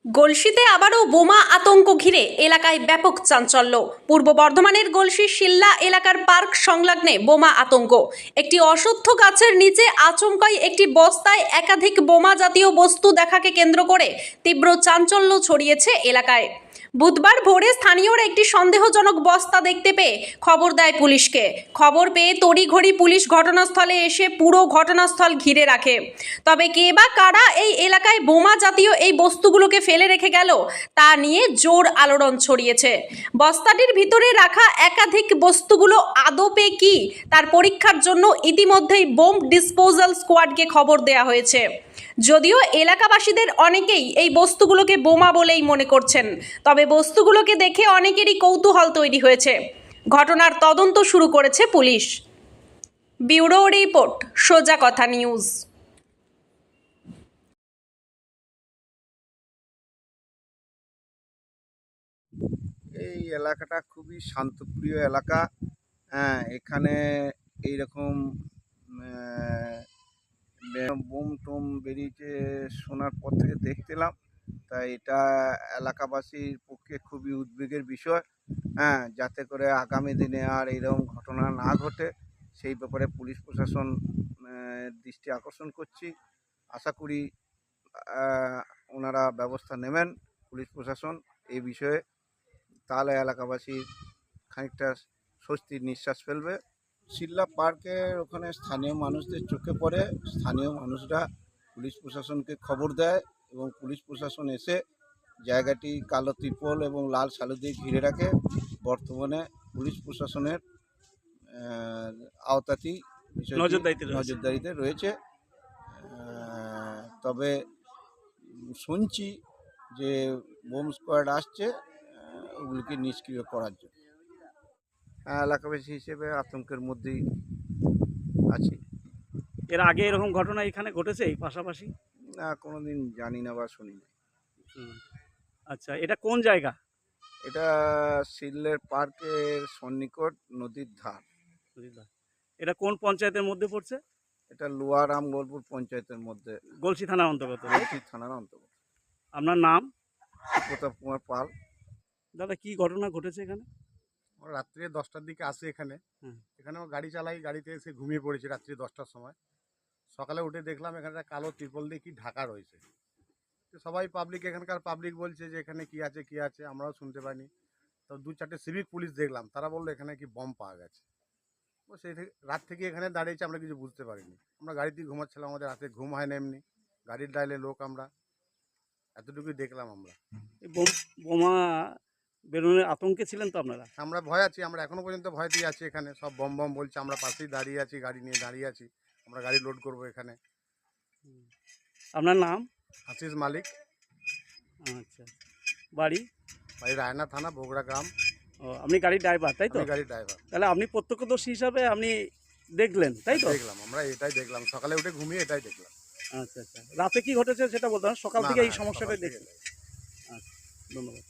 গলসিতে আবারও বোমা আতঙ্ক ঘিরে এলাকায় ব্যাপক চাঞ্চল্য। পূর্ব বর্ধমানের গলসি শিল্লা এলাকার পার্ক সংলগ্নে বোমা আতঙ্ক। একটি অশ্বত্থ গাছের নিচে আচমকাই একটি বস্তায় একাধিক বোমা জাতীয় বস্তু দেখাকে কেন্দ্র করে তীব্র চাঞ্চল্য ছড়িয়েছে এলাকায়। বুধবার ভোরে স্থানীয়রা একটি সন্দেহজনক বস্তা দেখতে পেয়ে খবর দেয় পুলিশকে। খবর পেয়ে তড়িঘড়ি পুলিশ ঘটনাস্থলে এসে পুরো ঘটনাস্থল ঘিরে রাখে। তবে কে বা কারা এই এলাকায় বোমা জাতীয় এই বস্তুগুলোকে ফেলে রেখে গেল তা নিয়ে জোর আলোড়ন ছড়িয়েছে। বস্তাটির ভিতরে রাখা একাধিক বস্তুগুলো আদপে কি তার পরীক্ষার জন্য ইতিমধ্যেই বোম ডিসপোজাল স্কোয়াডকে খবর দেওয়া হয়েছে। যদিও এলাকাবাসীদের অনেকেই এই বস্তুগুলোকে বোমা বলেই মনে করছেন, তবে বস্তুগুলোকে দেখে অনেকেরই কৌতূহল তৈরি হয়েছে। ঘটনার তদন্ত শুরু করেছে পুলিশ। ব্যুরো রিপোর্ট, সোজা কথা নিউজ। এই এলাকাটা খুবই শান্তপ্রিয় এলাকা। এখানে এইরকম বোম টোম বেরিয়েছে শোনার পর থেকে দেখছিলাম, তাই এটা এলাকাবাসীর পক্ষে খুবই উদ্বেগের বিষয়। যাতে করে আগামী দিনে আর এইরকম ঘটনা না ঘটে সেই ব্যাপারে পুলিশ প্রশাসন দৃষ্টি আকর্ষণ করছি। আশা করি ওনারা ব্যবস্থা নেবেন পুলিশ প্রশাসন এই বিষয়ে, তাহলে এলাকাবাসী খানিকটা স্বস্তির নিঃশ্বাস ফেলবে। শিল্লা পার্কের ওখানে স্থানীয় মানুষদের চোখে পড়ে, স্থানীয় মানুষরা পুলিশ প্রশাসনকে খবর দেয় এবং পুলিশ প্রশাসন এসে জায়গাটি কালো ত্রিপল এবং লাল শালু দিয়ে ঘিরে রাখে। বর্তমানে পুলিশ প্রশাসনের আওতাতেই নজরদারিতে রয়েছে। তবে শুনছি যে বোম স্কোয়াড আসছে ওগুলিকে নিষ্ক্রিয় করার জন্য। এলাকাবাসী হিসেবে আতঙ্কের মধ্যেই আছি। এর আগে এরকম ঘটনা এখানে ঘটেছে এই পাশাপাশি? না, কোনোদিন জানি না বা শুনি না। আচ্ছা, এটা কোন জায়গা? এটা শিল্লের পার্কের সন্নিকট নদীর ধার। এটা কোন পঞ্চায়েতের মধ্যে পড়ছে? এটা লোয়ার রামগোলপুর পঞ্চায়েতের মধ্যে, গলসি থানার অন্তর্গত। গলসি থানার অন্তর্গত। আপনার নাম? প্রতাপ কুমার পাল। দাদা, কি ঘটনা ঘটেছে এখানে? রাত্রে 10টার দিকে আসে এখানে। এখানেও গাড়ি চালাই, গাড়িতে এসে ঘুমিয়ে পড়েছি রাত্রি 10টার সময়। সকালে উঠে দেখলাম এখানে একটা কালো ত্রিপল দিয়ে কি ঢাকা রয়েছে। তো সবাই পাবলিক, এখানকার পাবলিক বলছে যে এখানে কি আছে, আমরাও শুনতে পাইনি। তো 2-4টে সিভিক পুলিশ দেখলাম, তারা বললো এখানে কি বম পাওয়া গেছে। তো সেই থেকে রাত থেকে এখানে দাঁড়িয়েছি, আমরা কিছু বুঝতে পারিনি। আমরা গাড়িতেই ঘুমাচ্ছিলাম, আমাদের রাতে ঘুম হয় না এমনি, গাড়ির ডাইলে লোক, আমরা এতটুকুই দেখলাম। আমরা বোমা বেরোনোর আতঙ্কে ছিলেন তো আপনারা? আমরা ভয় আছি, আমরা এখনো পর্যন্ত ভয়তেই আছি। এখানে সব বম বম বলছে, আমরা পাশেই দাঁড়িয়ে আছি, গাড়ি নিয়ে দাঁড়িয়ে আছি, আমরা গাড়ি লোড করবো এখানে। আপনার নাম? আশিস মালিক। আচ্ছা, বাড়ি? বাড়ি রায়না থানা, বগুড়া গ্রাম। ও, আপনি গাড়ির ড্রাইভার তাই তো? গাড়ির ড্রাইভার। তাহলে আপনি প্রত্যক্ষদর্শী হিসাবে আপনি দেখলেন তাই তো? দেখলাম, আমরা এটাই দেখলাম, সকালে উঠে ঘুমিয়ে এটাই দেখলাম। আচ্ছা আচ্ছা, রাতে কি ঘটেছে সেটা বলতে, সকাল থেকে এই সমস্যাটাই দেখলেন। আচ্ছা, ধন্যবাদ।